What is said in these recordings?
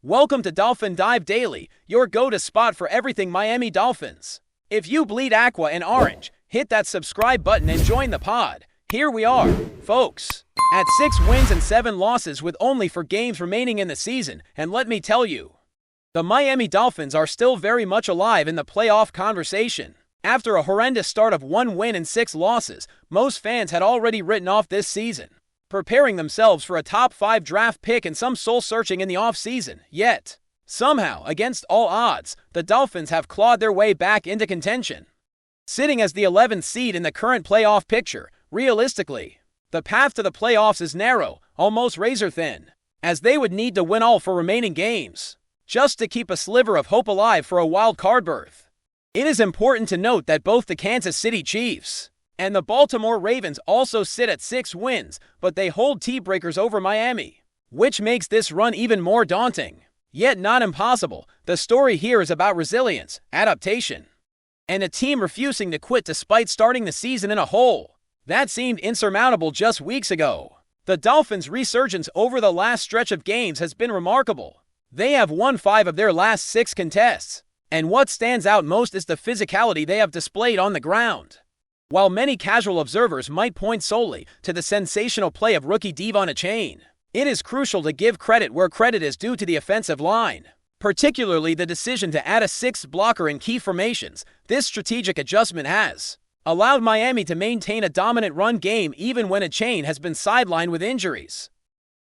Welcome to Dolphin Dive Daily, your go-to spot for everything Miami Dolphins. If you bleed aqua and orange, hit that subscribe button and join the pod. Here we are, folks. At 6 wins and 7 losses with only 4 games remaining in the season, and let me tell you, the Miami Dolphins are still very much alive in the playoff conversation. After a horrendous start of 1 win and 6 losses, most fans had already written off this season, preparing themselves for a top 5 draft pick and some soul-searching in the offseason. Yet, somehow, against all odds, the Dolphins have clawed their way back into contention. Sitting as the 11th seed in the current playoff picture, realistically, the path to the playoffs is narrow, almost razor-thin, as they would need to win all 4 remaining games, just to keep a sliver of hope alive for a wild card berth. It is important to note that both the Kansas City Chiefs and the Baltimore Ravens also sit at 6 wins, but they hold T-breakers over Miami, which makes this run even more daunting. Yet not impossible. The story here is about resilience, adaptation, and a team refusing to quit despite starting the season in a hole that seemed insurmountable just weeks ago. The Dolphins' resurgence over the last stretch of games has been remarkable. They have won 5 of their last 6 contests, and what stands out most is the physicality they have displayed on the ground. While many casual observers might point solely to the sensational play of rookie Devon Achane, it is crucial to give credit where credit is due to the offensive line, particularly the decision to add a 6th blocker in key formations. This strategic adjustment has allowed Miami to maintain a dominant run game even when Achane has been sidelined with injuries.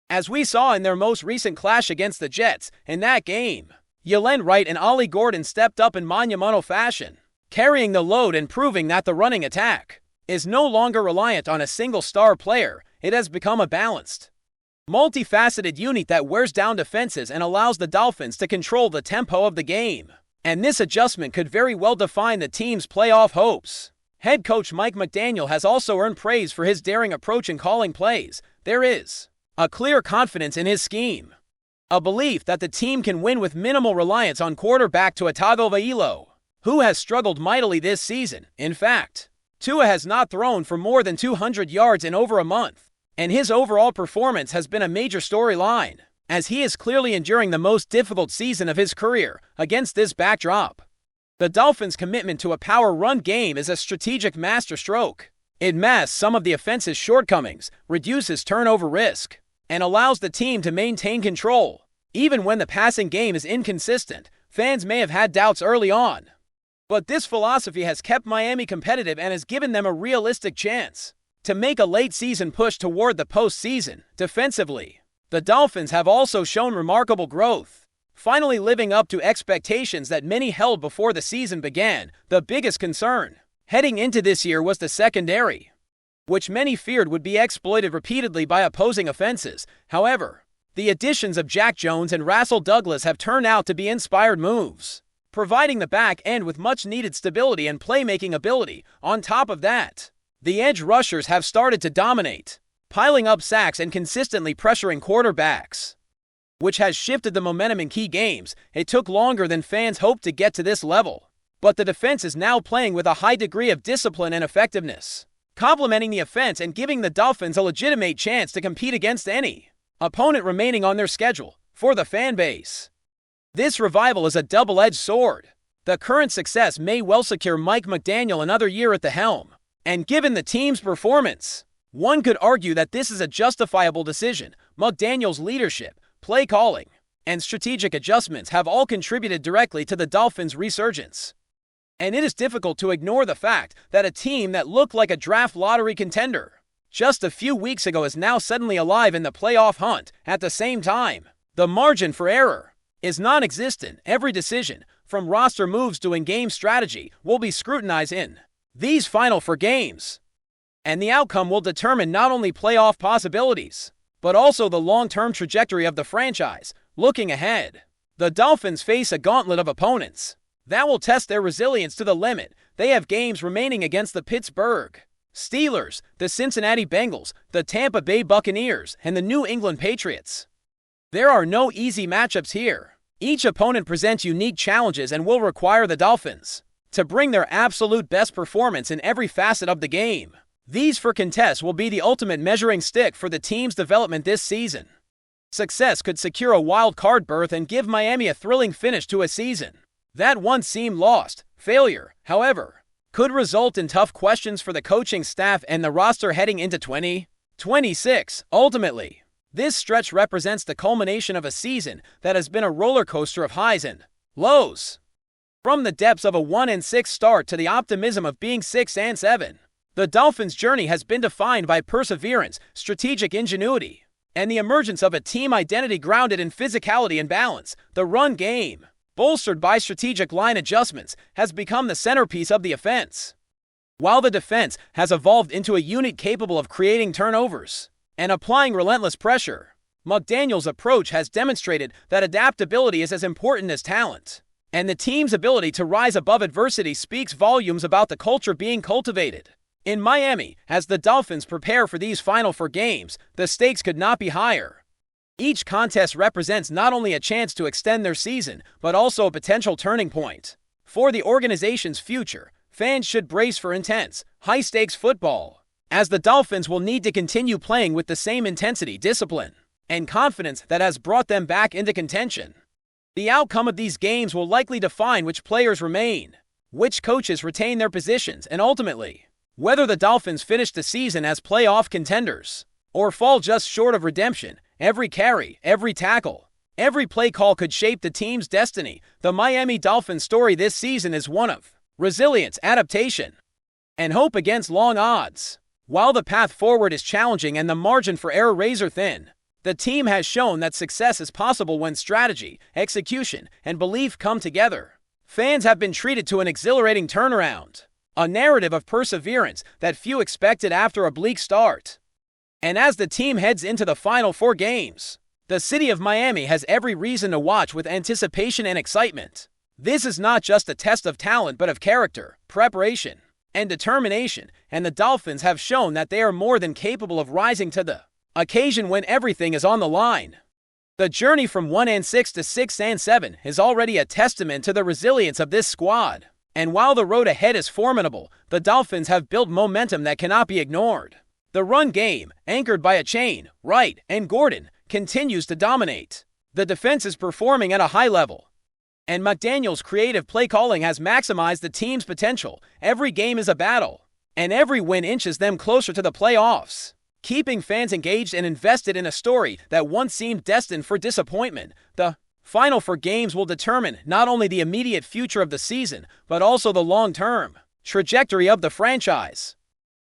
As we saw in their most recent clash against the Jets, in that game, Yalen Wright and Ollie Gordon stepped up in monumental fashion, carrying the load and proving that the running attack is no longer reliant on a single star player. It has become a balanced, multifaceted unit that wears down defenses and allows the Dolphins to control the tempo of the game. And this adjustment could very well define the team's playoff hopes. Head coach Mike McDaniel has also earned praise for his daring approach in calling plays. There is a clear confidence in his scheme, a belief that the team can win with minimal reliance on quarterback Tua Tagovailoa, who has struggled mightily this season. In fact, Tua has not thrown for more than 200 yards in over a month, and his overall performance has been a major storyline, as he is clearly enduring the most difficult season of his career. Against this backdrop, the Dolphins' commitment to a power run game is a strategic masterstroke. It masks some of the offense's shortcomings, reduces turnover risk, and allows the team to maintain control. Even when the passing game is inconsistent, fans may have had doubts early on, but this philosophy has kept Miami competitive and has given them a realistic chance to make a late-season push toward the postseason. Defensively, the Dolphins have also shown remarkable growth, finally living up to expectations that many held before the season began. The biggest concern heading into this year was the secondary, which many feared would be exploited repeatedly by opposing offenses. However, the additions of Jack Jones and Russell Douglas have turned out to be inspired moves, providing the back end with much-needed stability and playmaking ability. On top of that, the edge rushers have started to dominate, piling up sacks and consistently pressuring quarterbacks, which has shifted the momentum in key games. It took longer than fans hoped to get to this level, but the defense is now playing with a high degree of discipline and effectiveness, complementing the offense and giving the Dolphins a legitimate chance to compete against any opponent remaining on their schedule. For the fan base, this revival is a double-edged sword. The current success may well secure Mike McDaniel another year at the helm, and given the team's performance, one could argue that this is a justifiable decision. McDaniel's leadership, play calling, and strategic adjustments have all contributed directly to the Dolphins' resurgence. And it is difficult to ignore the fact that a team that looked like a draft lottery contender just a few weeks ago is now suddenly alive in the playoff hunt. At the same time, the margin for error is non-existent. Every decision, from roster moves to in-game strategy, will be scrutinized in these final 4 games, and the outcome will determine not only playoff possibilities, but also the long-term trajectory of the franchise. Looking ahead, the Dolphins face a gauntlet of opponents that will test their resilience to the limit. They have games remaining against the Pittsburgh Steelers, the Cincinnati Bengals, the Tampa Bay Buccaneers, and the New England Patriots. There are no easy matchups here. Each opponent presents unique challenges and will require the Dolphins to bring their absolute best performance in every facet of the game. These 4 contests will be the ultimate measuring stick for the team's development this season. Success could secure a wild card berth and give Miami a thrilling finish to a season that once seemed lost. Failure, however, could result in tough questions for the coaching staff and the roster heading into 2026. Ultimately, this stretch represents the culmination of a season that has been a roller coaster of highs and lows. From the depths of a 1-6 start to the optimism of being 6-7, the Dolphins' journey has been defined by perseverance, strategic ingenuity, and the emergence of a team identity grounded in physicality and balance. The run game, bolstered by strategic line adjustments, has become the centerpiece of the offense, while the defense has evolved into a unit capable of creating turnovers and applying relentless pressure. McDaniel's approach has demonstrated that adaptability is as important as talent, and the team's ability to rise above adversity speaks volumes about the culture being cultivated in Miami. As the Dolphins prepare for these Final Four games, the stakes could not be higher. Each contest represents not only a chance to extend their season, but also a potential turning point for the organization's future. Fans should brace for intense, high-stakes football, as the Dolphins will need to continue playing with the same intensity, discipline, and confidence that has brought them back into contention. The outcome of these games will likely define which players remain, which coaches retain their positions, and ultimately, whether the Dolphins finish the season as playoff contenders or fall just short of redemption. Every carry, every tackle, every play call could shape the team's destiny. The Miami Dolphins story this season is one of resilience, adaptation, and hope against long odds. While the path forward is challenging and the margin for error razor thin, the team has shown that success is possible when strategy, execution, and belief come together. Fans have been treated to an exhilarating turnaround, a narrative of perseverance that few expected after a bleak start. And as the team heads into the Final Four games, the city of Miami has every reason to watch with anticipation and excitement. This is not just a test of talent but of character, preparation, and determination, and the Dolphins have shown that they are more than capable of rising to the occasion when everything is on the line. The journey from 1-6 to 6-7 is already a testament to the resilience of this squad. And while the road ahead is formidable, the Dolphins have built momentum that cannot be ignored. The run game, anchored by a Chain, Wright, and Gordon, continues to dominate. The defense is performing at a high level, and McDaniel's creative play calling has maximized the team's potential. Every game is a battle, and every win inches them closer to the playoffs, keeping fans engaged and invested in a story that once seemed destined for disappointment. The Final Four games will determine not only the immediate future of the season, but also the long-term trajectory of the franchise,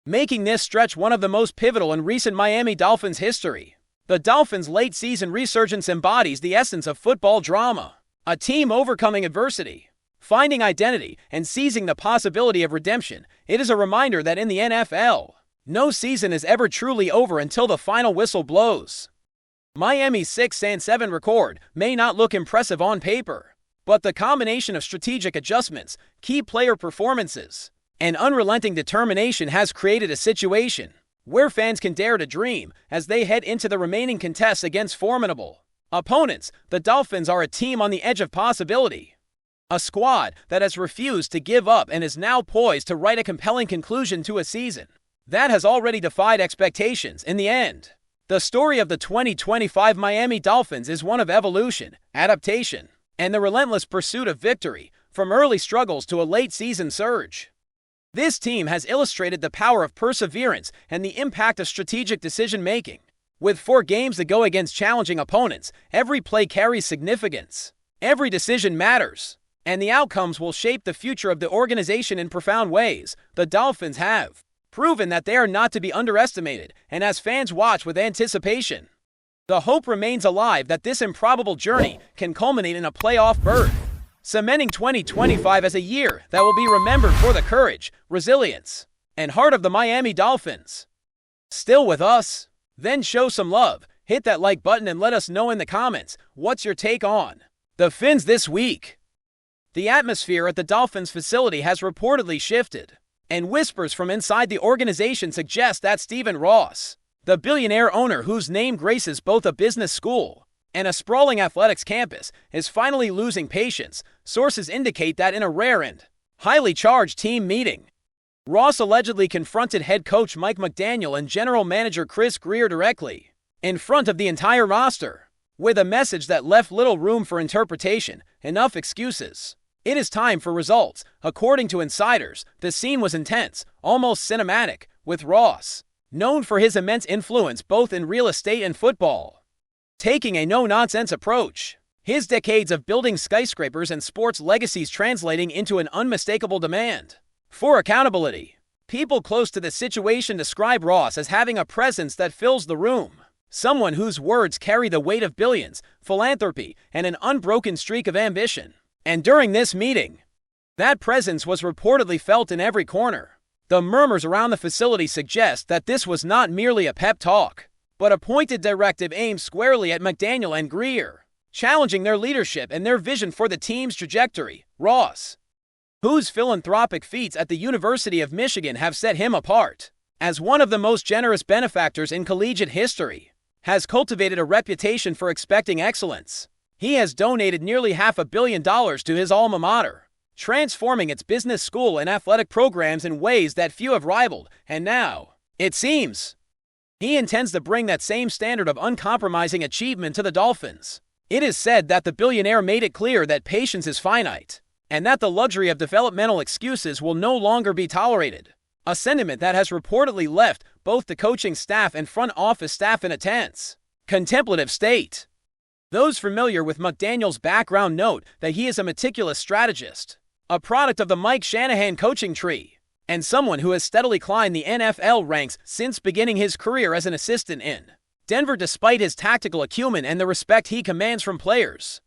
making this stretch one of the most pivotal in recent Miami Dolphins history. The Dolphins' late-season resurgence embodies the essence of football drama, a team overcoming adversity, finding identity, and seizing the possibility of redemption. It is a reminder that in the NFL, no season is ever truly over until the final whistle blows. Miami's 6-7 record may not look impressive on paper, but the combination of strategic adjustments, key player performances, and unrelenting determination has created a situation where fans can dare to dream as they head into the remaining contests against formidable opponents. The Dolphins are a team on the edge of possibility, a squad that has refused to give up and is now poised to write a compelling conclusion to a season that has already defied expectations. In the end, the story of the 2025 Miami Dolphins is one of evolution, adaptation, and the relentless pursuit of victory. From early struggles to a late-season surge, this team has illustrated the power of perseverance and the impact of strategic decision-making. With 4 games to go against challenging opponents, every play carries significance, every decision matters, and the outcomes will shape the future of the organization in profound ways. The Dolphins have proven that they are not to be underestimated, and as fans watch with anticipation, the hope remains alive that this improbable journey can culminate in a playoff berth, cementing 2025 as a year that will be remembered for the courage, resilience, and heart of the Miami Dolphins. Still with us? Then show some love. Hit that like button and let us know in the comments what's your take on the Fins this week. The atmosphere at the Dolphins facility has reportedly shifted, and whispers from inside the organization suggest that Stephen Ross, the billionaire owner whose name graces both a business school and a sprawling athletics campus, is finally losing patience. Sources indicate that in a rare and highly charged team meeting, Ross allegedly confronted head coach Mike McDaniel and general manager Grier directly in front of the entire roster. with a message that left little room for interpretation, enough excuses. It is time for results. According to insiders, the scene was intense, almost cinematic, with Ross, known for his immense influence both in real estate and football, taking a no-nonsense approach. His decades of building skyscrapers and sports legacies translating into an unmistakable demand for accountability. People close to the situation describe Ross as having a presence that fills the room. Someone whose words carry the weight of billions, philanthropy, and an unbroken streak of ambition. And during this meeting, that presence was reportedly felt in every corner. The murmurs around the facility suggest that this was not merely a pep talk, but a pointed directive aimed squarely at McDaniel and Grier, challenging their leadership and their vision for the team's trajectory. Ross, whose philanthropic feats at the University of Michigan have set him apart as one of the most generous benefactors in collegiate history, has cultivated a reputation for expecting excellence. He has donated nearly $500 million to his alma mater, transforming its business school and athletic programs in ways that few have rivaled, and now, it seems, he intends to bring that same standard of uncompromising achievement to the Dolphins. It is said that the billionaire made it clear that patience is finite, and that the luxury of developmental excuses will no longer be tolerated, a sentiment that has reportedly left both the coaching staff and front office staff in a tense, contemplative state. Those familiar with McDaniel's background note that he is a meticulous strategist, a product of the Mike Shanahan coaching tree, and someone who has steadily climbed the NFL ranks since beginning his career as an assistant in Denver despite his tactical acumen and the respect he commands from players.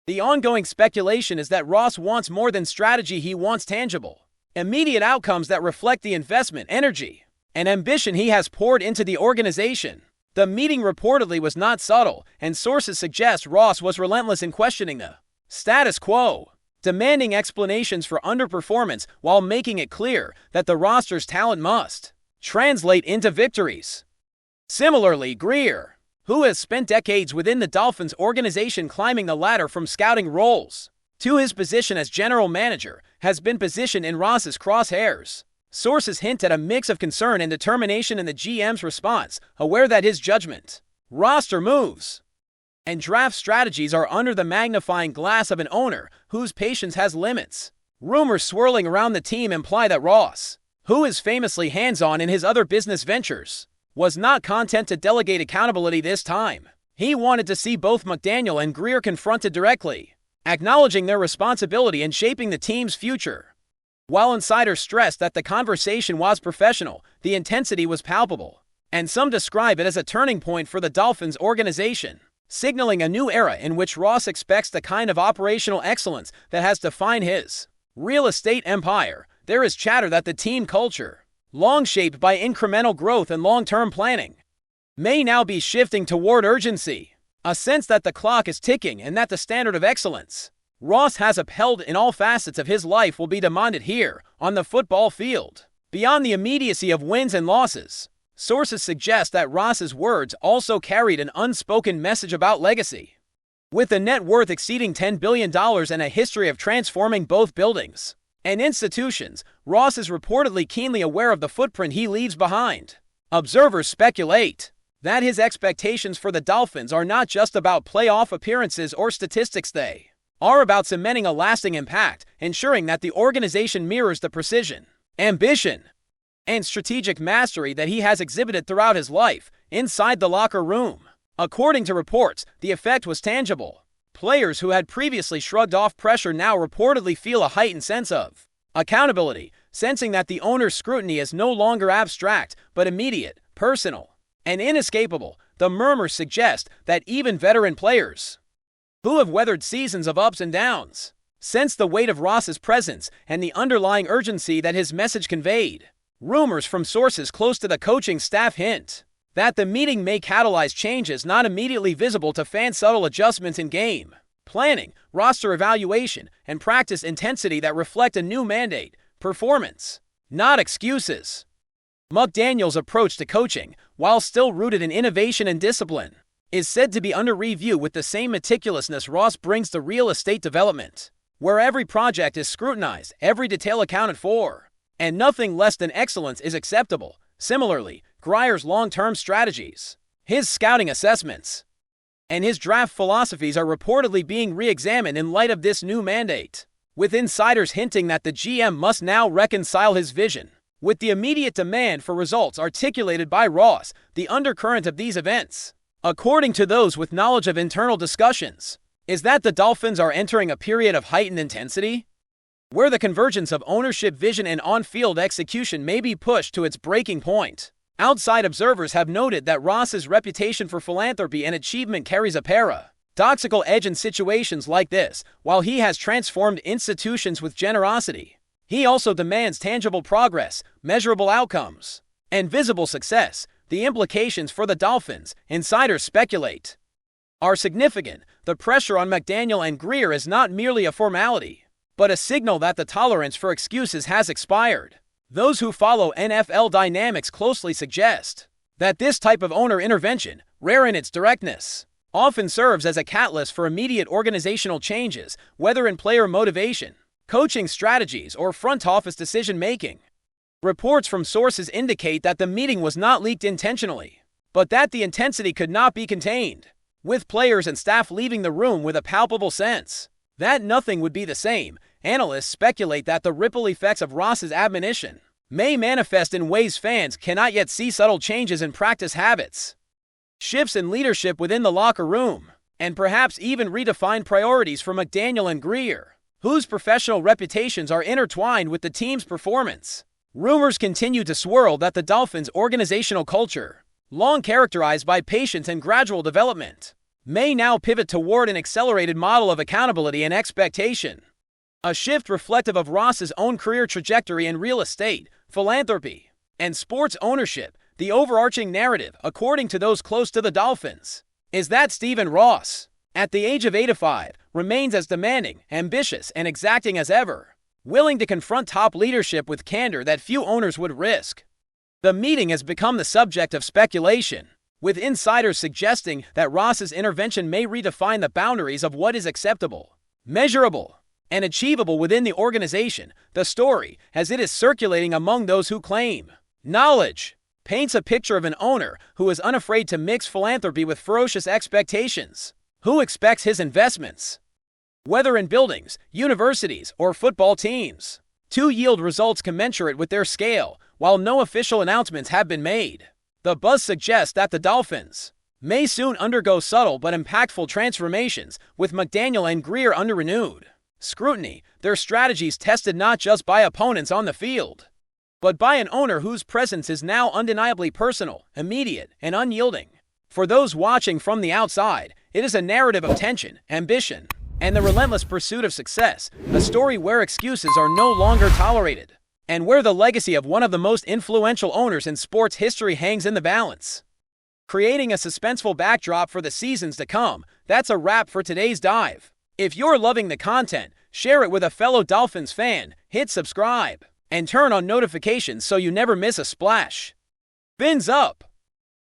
The ongoing speculation is that Ross wants more than strategy. He wants tangible, immediate outcomes that reflect the investment, energy, and ambition he has poured into the organization. The meeting reportedly was not subtle, and sources suggest Ross was relentless in questioning the status quo, demanding explanations for underperformance while making it clear that the roster's talent must translate into victories. Similarly, Grier, who has spent decades within the Dolphins organization climbing the ladder from scouting roles to his position as general manager, has been positioned in Ross's crosshairs. Sources hint at a mix of concern and determination in the GM's response, aware that his judgment, roster moves, and draft strategies are under the magnifying glass of an owner whose patience has limits. Rumors swirling around the team imply that Ross, who is famously hands-on in his other business ventures, was not content to delegate accountability this time. He wanted to see both McDaniel and Grier confronted directly, acknowledging their responsibility in shaping the team's future. While insiders stressed that the conversation was professional, the intensity was palpable, and some describe it as a turning point for the Dolphins organization, signaling a new era in which Ross expects the kind of operational excellence that has defined his real estate empire. There is chatter that the team culture, long shaped by incremental growth and long-term planning, may now be shifting toward urgency, a sense that the clock is ticking and that the standard of excellence Ross has upheld in all facets of his life will be demanded here, on the football field. Beyond the immediacy of wins and losses, sources suggest that Ross's words also carried an unspoken message about legacy. With a net worth exceeding $10 billion and a history of transforming both buildings and institutions, Ross is reportedly keenly aware of the footprint he leaves behind. Observers speculate that his expectations for the Dolphins are not just about playoff appearances or statistics. They are about cementing a lasting impact, ensuring that the organization mirrors the precision, ambition, and strategic mastery that he has exhibited throughout his life inside the locker room. According to reports, the effect was tangible. Players who had previously shrugged off pressure now reportedly feel a heightened sense of accountability, sensing that the owner's scrutiny is no longer abstract, but immediate, personal, and inescapable. The murmurs suggest that even veteran players who have weathered seasons of ups and downs sense the weight of Ross's presence and the underlying urgency that his message conveyed. Rumors from sources close to the coaching staff hint that the meeting may catalyze changes not immediately visible to fans, subtle adjustments in game planning, roster evaluation, and practice intensity that reflect a new mandate: performance, not excuses. McDaniel's approach to coaching, while still rooted in innovation and discipline, is said to be under review with the same meticulousness Ross brings to real estate development, where every project is scrutinized, every detail accounted for, and nothing less than excellence is acceptable. Similarly, Grier's long-term strategies, his scouting assessments, and his draft philosophies are reportedly being re-examined in light of this new mandate, with insiders hinting that the GM must now reconcile his vision with the immediate demand for results articulated by Ross. The undercurrent of these events, according to those with knowledge of internal discussions, is that the Dolphins are entering a period of heightened intensity, where the convergence of ownership vision and on-field execution may be pushed to its breaking point. Outside observers have noted that Ross's reputation for philanthropy and achievement carries a paradoxical edge in situations like this. While he has transformed institutions with generosity, he also demands tangible progress, measurable outcomes, and visible success. The implications for the Dolphins, insiders speculate, are significant. The pressure on McDaniel and Grier is not merely a formality, but a signal that the tolerance for excuses has expired. Those who follow NFL dynamics closely suggest that this type of owner intervention, rare in its directness, often serves as a catalyst for immediate organizational changes, whether in player motivation, coaching strategies, or front office decision-making. Reports from sources indicate that the meeting was not leaked intentionally, but that the intensity could not be contained, with players and staff leaving the room with a palpable sense that nothing would be the same. Analysts speculate that the ripple effects of Ross's admonition may manifest in ways fans cannot yet see: subtle changes in practice habits, shifts in leadership within the locker room, and perhaps even redefined priorities for McDaniel and Grier, whose professional reputations are intertwined with the team's performance. Rumors continue to swirl that the Dolphins' organizational culture, long characterized by patience and gradual development, may now pivot toward an accelerated model of accountability and expectation. A shift reflective of Ross's own career trajectory in real estate, philanthropy, and sports ownership. The overarching narrative, according to those close to the Dolphins, is that Stephen Ross, at the age of 85, remains as demanding, ambitious, and exacting as ever, willing to confront top leadership with candor that few owners would risk. The meeting has become the subject of speculation, with insiders suggesting that Ross's intervention may redefine the boundaries of what is acceptable, measurable, and achievable within the organization. The story, as it is circulating among those who claim knowledge, paints a picture of an owner who is unafraid to mix philanthropy with ferocious expectations, who expects his investments, whether in buildings, universities, or football teams, to yield results commensurate with their scale. While no official announcements have been made, the buzz suggests that the Dolphins may soon undergo subtle but impactful transformations, with McDaniel and Grier under renewed scrutiny, their strategies tested not just by opponents on the field, but by an owner whose presence is now undeniably personal, immediate, and unyielding. For those watching from the outside, it is a narrative of tension, ambition, and the relentless pursuit of success, a story where excuses are no longer tolerated, and where the legacy of one of the most influential owners in sports history hangs in the balance, creating a suspenseful backdrop for the seasons to come. That's a wrap for today's dive. If you're loving the content, share it with a fellow Dolphins fan, hit subscribe, and turn on notifications so you never miss a splash. Fins up!